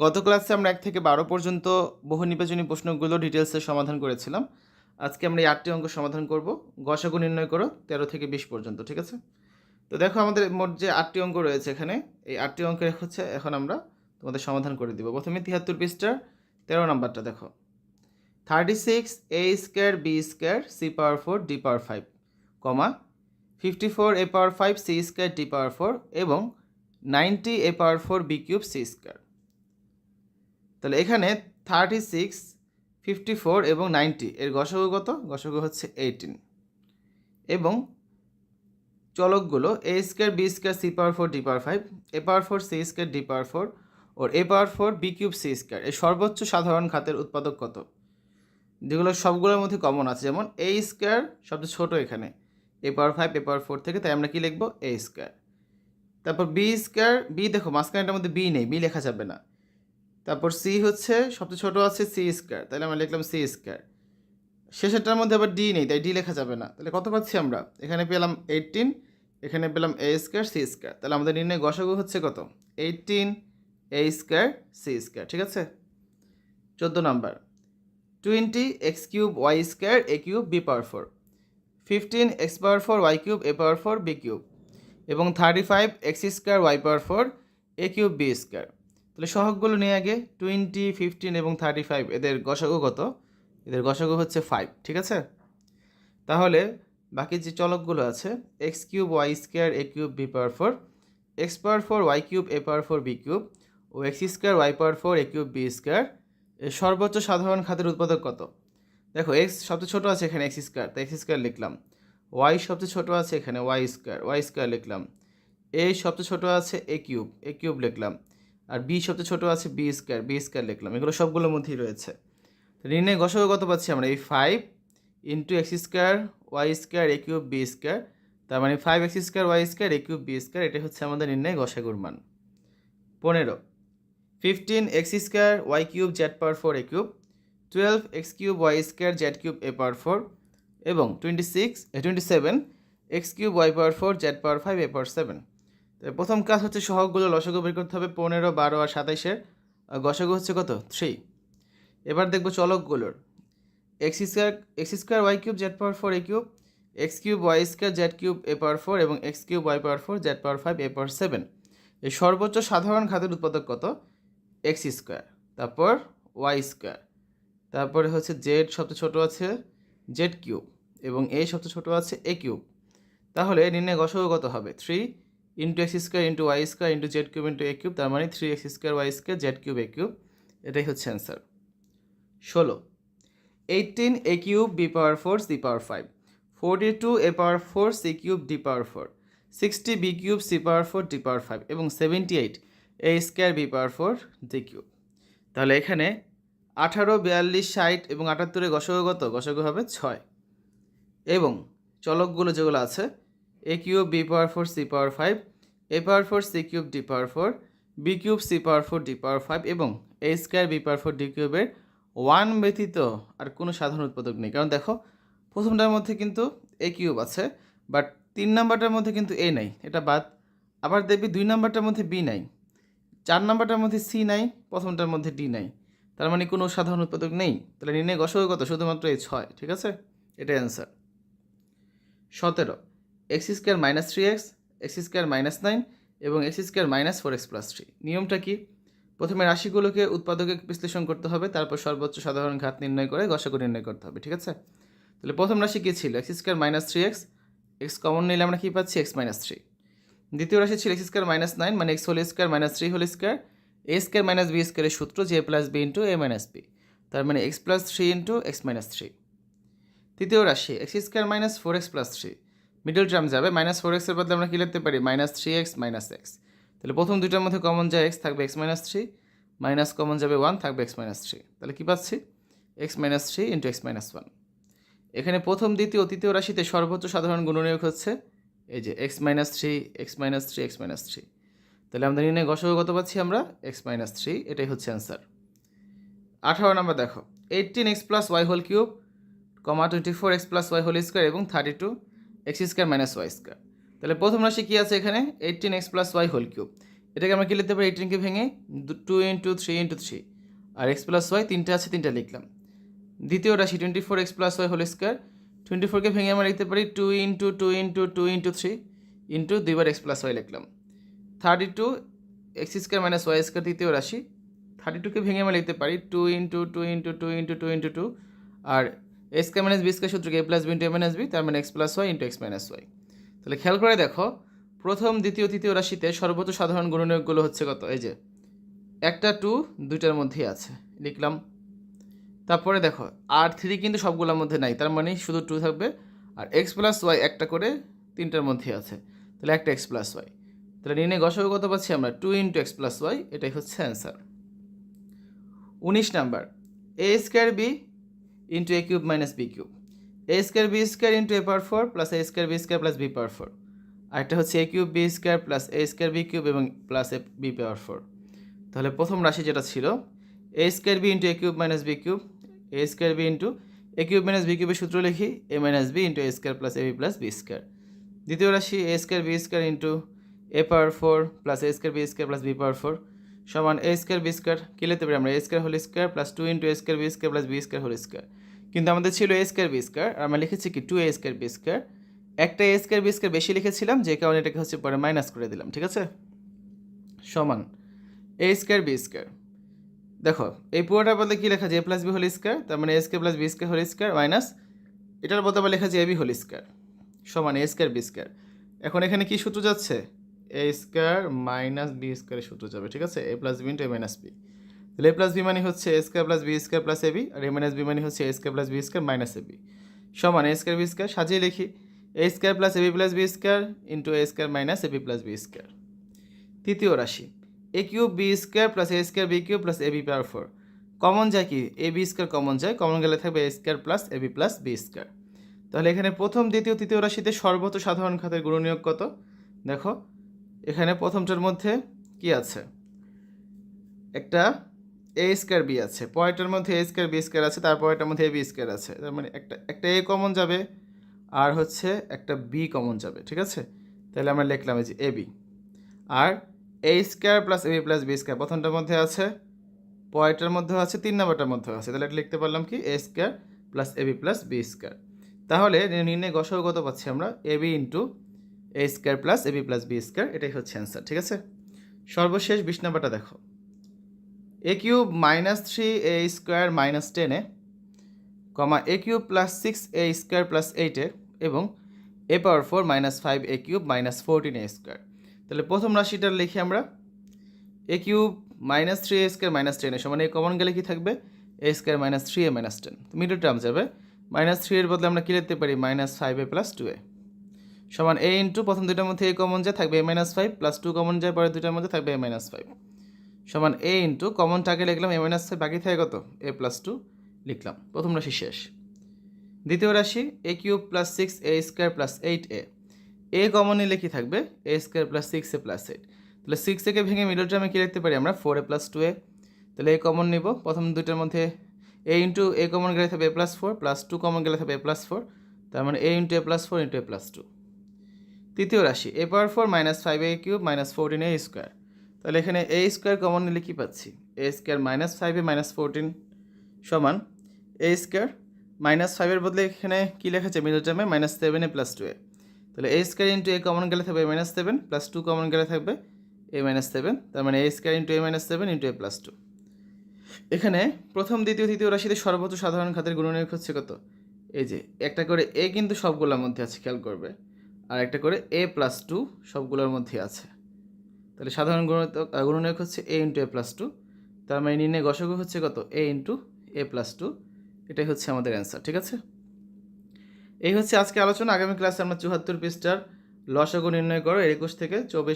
গত ক্লাসে আমরা 1 থেকে 12 পর্যন্ত বহু নির্বাচনী প্রশ্নগুলো ডিটেলসে সমাধান করেছিলাম। আজকে আমরা এই 8টি অঙ্ক সমাধান করব। গসাগু নির্ণয় করো 13 থেকে 20 পর্যন্ত, ঠিক আছে? তো দেখো আমাদের মোট যে 8টি অঙ্ক রয়েছে এখানে, এই 8টি অঙ্কের হচ্ছে এখন আমরা তোমাদের সমাধান করে দিব। প্রথমে 73 পৃষ্ঠার 13 নাম্বারটা দেখো। 36 a square b square c power 4 d power 5, comma 54 a power 5 c square d power 4 এবং 90 a power 4 b cube c square. তাহলে এখানে 36, 54 এবং 90 এর গসাগু কত? গসাগু হচ্ছে 18 এবং চলকগুলো a square b square c power 4 d power 5, a power 4 c square d power 4 ও a power 4 b cube c square এর সর্বোচ্চ সাধারণ ঘাতের উৎপাদক কত? যেগুলো সবগুলোর মধ্যে কমন আছে, যেমন a স্কয়ার সবচেয়ে ছোট এখানে a পাওয়ার 5 a পাওয়ার 4 থেকে, তাই আমরা কি লিখব? a square. তারপর b স্কয়ার, b দেখো মাঝখানেটার মধ্যে b নেই, b লেখা যাবে না। তারপর সি হচ্ছে সবচেয়ে ছোট আছে সি স্কয়ার, তাহলে আমরা লিখলাম সি স্কয়ার। শেষেরটার মধ্যে আবার ডি নেই, তাই ডি লেখা যাবে না। তাহলে কত পাচ্ছি আমরা? এখানে পেলাম 18, এখানে পেলাম এ স্কয়ার সি স্কয়ার। তাহলে আমাদের নির্ণয় গসাগু হচ্ছে কত? 18 এ স্কয়ার সি স্কয়ার, ঠিক আছে? 14 number 20 x cube y square a cube b power 4, 15 x power 4 y cube a power 4 b cube এবং 35 x square y power 4 a cube b square. তাহলে সহগগুলো নিয়ে আগে 20, 15 এবং 35 এদের গসাগু কত? এদের গসাগু হচ্ছে 5, ঠিক আছে? তাহলে বাকি যে চলকগুলো আছে x cube y square a cube b power 4, x power 4 y cube a power 4 b cube O x square y power 4 a cube b square এর সর্বোচ্চ সাধারণ ঘাতের উৎপাদক কত? দেখো এক্স সবচেয়ে ছোট আছে এখানে এক্স স্কয়ার, তাই এক্স স্কয়ার লিখলাম। ওয়াই সবচেয়ে ছোট আছে এখানে ওয়াই স্কয়ার লিখলাম। এ সবচেয়ে ছোট আছে এ কিউব লিখলাম। আর বি সবচেয়ে ছোট আছে বি স্কয়ার লিখলাম। এগুলো সবগুলোর মধ্যেই রয়েছে। তো নির্ণয় গসাগু কত পাচ্ছি আমরা? এই 5 into x square y square a cube b square, তার মানে 5 x square y square a cube b square, এটাই হচ্ছে আমাদের নির্ণয় গসাগুর মান। 15 15 x square y cube z power 4 a cube, 12 x cube y square z cube a power 4 এবং 27 x cube y power 4 z power 5 a power 7। প্রথম কাজ হচ্ছে সহগগুলো লসাগু বের করতে হবে। 15, 12 আর 27-এর গসাগু হচ্ছে কত? 3। এবার দেখবো চলকগুলোর x square y cube z power 4 a cube, x cube y square z cube a power 4 এবং x cube y power 4 z power 5 a power 7 এর সর্বোচ্চ সাধারণ ঘাতের উৎপাদক কত? এক্স স্কয়ার, তারপর ওয়াই স্কয়ার, তারপরে হচ্ছে জেড সবচেয়ে ছোট আছে জেড কিউব এবং এ সবচেয়ে ছোট আছে এ কিউব। তাহলে নির্ণয় গসাগু কত হবে? 3 into x square into y square into z cube into a cube, তার মানে 3 x square y square z cube a cube, এটাই হচ্ছে answer. 16 18 a cube b power 4 c power 5, 42 a power 4 c cube d power 4, 60 b cube c power 4 d power 5 এবং 78 a square b power 4 d cube. তাহলে এখানে 18, 42, 60 এবং 78-এর গসাগু কত? গসাগু হবে 6। এবং চলকগুলো যেগুলো আছে a cube b power 4 c power 5, a power 4 c cube d power 4, b cube c power 4 d power 5 এবং a square b power 4 d কিউবের 1 ব্যতীত আর কোনো সাধারণ উৎপাদক নেই। কারণ দেখো প্রথমটার মধ্যে কিন্তু এ কিউব আছে, বাট 3 নাম্বারটার মধ্যে কিন্তু এ নাই, এটা বাদ। আবার দেখবি 2 নাম্বারটার মধ্যে বি নাই, 4 নাম্বারটার মধ্যে সি নাই, প্রথমটার মধ্যে ডি নাই, তার মানে কোনো সাধারণ উৎপাদক নেই। তাহলে নির্ণয় গসাগু কত? শুধুমাত্র এই 6, ঠিক আছে? এটাই answer. 17 x square minus 3x, x square minus 9 এবং x square minus 4x plus 3। নিয়মটা কি? প্রথমে রাশিগুলোকে উৎপাদকে বিশ্লেষণ করতে হবে, তারপর সর্বোচ্চ সাধারণ ঘাত নির্ণয় করে গসাগু নির্ণয় করতে হবে, ঠিক আছে? তাহলে প্রথম রাশি কী ছিল? X square minus 3x, x common নিলে আমরা কী পাচ্ছি? X minus 3। দ্বিতীয় রাশি ছিল এক্স স্কয়ার মাইনাস 9 মানে x whole square minus 3 whole square, a square minus b স্কয়ারের সূত্র যে প্লাস বি ইন্টু এ মাইনাস বি, তার মানে x plus 3 into x minus 3। তৃতীয় রাশি x square minus 4x plus 3, middle term যাবে, মাইনাস 4x এর বদলে আমরা কী লিখতে পারি? Minus 3x minus x. তাহলে প্রথম দুইটার মধ্যে কমন যায় এক্স, থাকবে এক্স মাইনাস 3, মাইনাস কমন যাবে 1, থাকবে এক্স মাইনাস 3। তাহলে কী পাচ্ছি? X minus 3 into x minus 1। এখানে প্রথম দ্বিতীয় তৃতীয় রাশিতে সর্বোচ্চ সাধারণ গুণনীয়ক হচ্ছে এই যে x minus 3 x minus 3 x minus 3। তাহলে আমাদের নির্ণয় গসাগু কত পাচ্ছি আমরা? এক্স মাইনাস 3, এটাই হচ্ছে অ্যান্সার। 18 নাম্বার দেখো 18x plus Y whole cube, 24x plus Y whole square এবং 32 x square minus Y square. তাহলে প্রথম রাশি কী আছে এখানে? 18x plus Y whole cube. এটাকে আমরা কি লিখতে পারি? 18কে ভেঙে 2 ইন্টু 3 ইন্টু 3 আর এক্স প্লাস ওয়াই তিনটা আছে, তিনটা লিখলাম। দ্বিতীয় রাশি 24x plus Y whole square, 24কে ভেঙে আমরা লিখতে পারি 2 ইন্টু 2 ইন্টু 2 ইন্টু 3 ইন্টু 2বার এক্স প্লাস ওয়াই লিখলাম। 32 x square minus Y square তৃতীয় রাশি, 32কে ভেঙে আমরা লিখতে পারি 2 ইন্টু 2 ইন্টু 2 ইন্টু 2 ইন্টু 2 আর a square minus b square সূত্রকে A plus B into A minus B, তার মানে x plus Y into x minus Y. তাহলে খেয়াল করে দেখো, প্রথম দ্বিতীয় তৃতীয় রাশিতে সর্বোচ্চ সাধারণ গুণনীয়কগুলো হচ্ছে কত? এই যে একটা 2 দুইটার মধ্যেই আছে, লিখলাম। তারপরে দেখো আর 3 কিন্তু সবগুলোর মধ্যে নাই, তার মানে শুধু 2 থাকবে। আর এক্স প্লাস ওয়াই একটা করে তিনটার মধ্যেই আছে, তাহলে একটা এক্স প্লাস ওয়াই। তাহলে নির্ণয় গসাগু কত পাচ্ছি আমরা? 2 ইন্টু এক্স প্লাস ওয়াই, এটাই হচ্ছে answer. 19 number, a square b into a cube minus b cube, a square b square into a power 4 plus a square b square plus b power 4, আর একটা হচ্ছে a cube b square plus a square b cube এবং plus a b power 4। তাহলে প্রথম রাশি যেটা ছিল a square b into a cube minus b cube, a square b into a cube minus b কিউবের সূত্র লিখি a minus b into a square plus a b plus b square. দ্বিতীয় রাশি a square b square into a power 4 plus a square b square plus b power 4 সমান a square b square, কী লিখতে পারি আমরা? A square whole square plus 2 into a square b square plus b square whole square. কিন্তু আমাদের ছিল a square b square, আর আমরা লিখেছি কি 2 এ স্কোয়ার বি স্কোয়ার। একটা এ স্কোয়ার বি স্কোয়ার বেশি লিখেছিলাম, যে কারণে এটাকে হচ্ছে পরে মাইনাস করে দিলাম, ঠিক আছে? সমান এ স্কোয়ার বি স্কোয়ার। দেখো এই পুরোটার বলতে কী লেখা যায়? A plus b whole square, তার মানে a square plus b square whole square minus এটার বলতে আবার লেখা যায় এ বি হোল স্কোয়ার সমান এ স্কোয়ার বি স্কোয়ার। এখন এখানে কি সূত্র যাচ্ছে? এ স্কোয়ার মাইনাস বি স্কোয়ারের সূত্র যাবে, ঠিক আছে? A plus B into A minus b. তাহলে এ প্লাস বি মানে হচ্ছে a square plus b square plus a b, আর এ মাইনাস বি মানে হচ্ছে a square plus b square minus a b সমান এ স্কোয়ার বি স্কোয়ার। সাজিয়ে লিখি a square plus a b plus b square into a square minus a b plus b square. তৃতীয় রাশি a cube b square plus a square b cube plus a b power 4, common যায় কি? A B square common যায়, common গেলে থাকবে এ square plus a b plus b square. তাহলে এখানে প্রথম দ্বিতীয় তৃতীয় রাশিতে সর্বোচ্চ সাধারণ ঘাতের গুণনীয়ক কত? দেখো এখানে প্রথমটার মধ্যে কি আছে? একটা এ স্কোয়ার বি আছে, পরেরটার মধ্যে এ স্কোয়ার বি স্কোয়ার আছে, তারপরেরটার মধ্যে এ বি স্কোয়ার আছে, তার মানে একটা এ কমন যাবে আর হচ্ছে একটা বি কমন যাবে, ঠিক আছে? তাহলে আমরা লিখলাম এই যে এ বি। আর a square plus a b plus b square প্রথমটার মধ্যে আছে, পরেরটার মধ্যেও আছে, 3 নম্বরটার মধ্যেও আছে, তাহলে এটা লিখতে পারলাম কি? এ square plus a b plus b square. তাহলে নির্ণয় গসাগু কত পাচ্ছি আমরা? A B into a square plus a b plus b square, এটাই হচ্ছে অ্যান্সার, ঠিক আছে? সর্বশেষ 20 নম্বরটা দেখো, এ কিউব মাইনাস 3 এ স্কোয়ার মাইনাস 10 কমা এ কিউব প্লাস 6 এ স্কোয়ার প্লাস 8 এবং এ পাওয়ার 4 মাইনাস 5 এ কিউব মাইনাস 14 এ স্কোয়ার। তাহলে প্রথম রাশিটা লিখি আমরা এ কিউব মাইনাস 3 এ স্কোয়ার মাইনাস 10 সমান এই কমন গেলে কি থাকবে? এ স্কোয়ার মাইনাস 3 এ মাইনাস 10, মিডল টার্ম যাবে। মাইনাস 3 এর বদলে আমরা কি লিখতে পারি? মাইনাস 5 এ প্লাস 2 এ সমান এ ইন্টু প্রথম দুইটার মধ্যে এ কমন যায়, থাকবে এ মাইনাস 5 প্লাস 2 কমন যায়, পরে দুইটার মধ্যে থাকবে এ মাইনাস 5 সমান এ ইন্টু কমনটাকে লিখলাম এ মাইনাস 5, বাকি থাকে কত? এ প্লাস 2 লিখলাম। প্রথম রাশি শেষ। দ্বিতীয় রাশি a cube plus 6 A square plus 8 a common নিলে কি থাকবে? এ স্কোয়ার প্লাস 6 এ প্লাস 8। তাহলে 6 থেকে ভেঙে মিডল টার্মে কী লিখতে পারি আমরা? 4 এ প্লাস 2 তাহলে এ কমন নিব, প্রথম দুইটার মধ্যে এ ইন্টু এ কমন গেলে থাকবে এ প্লাস 4 প্লাস 2 কমন গেলে থাকবে এ প্লাস 4, তার মানে এ ইন্টু এ প্লাস 4 ইন্টু এ প্লাস 2। তৃতীয় রাশি এ পাওয়ার 4 মাইনাস 5 এ কিউব মাইনাস 14 এ স্কোয়ার, তাহলে এখানে এ স্কোয়ার কমন নিলে কী পাচ্ছি? এ স্কোয়ার মাইনাস 5 এ মাইনাস 14 সমান এ স্কোয়ার মাইনাস 5 বদলে এখানে কী লেখা আছে মিডল টার্মে? মাইনাস 7 এ প্লাস 2 তাহলে এ স্কোয়ার ইন্টু এ কমন গেলে থাকবে এ মাইনাস 7 প্লাস 2 কমন গেলে থাকবে এ মাইনাস 7, তার মানে a square into A minus 7 into A plus 2। এখানে প্রথম দ্বিতীয় তৃতীয় রাশিতে সর্বোচ্চ সাধারণ ঘাতের গুণনীয়ক হচ্ছে কত? এই যে একটা করে এ কিন্তু সবগুলোর মধ্যে আছে, খেয়াল করবে, আর একটা করে এ প্লাস 2 সবগুলোর মধ্যে আছে। তাহলে সাধারণ গুণনীয়ক হচ্ছে এ ইন্টু এ প্লাস 2, তার মানে নির্ণয় গসাগু হচ্ছে কত? এ ইন্টু এ প্লাস 2, এটাই হচ্ছে আমাদের অ্যান্সার, ঠিক আছে? এই হচ্ছে আজকে আলোচনা। আগামী ক্লাসে আমরা 74 পৃষ্ঠার লসাগু নির্ণয় করো 21 থেকে 24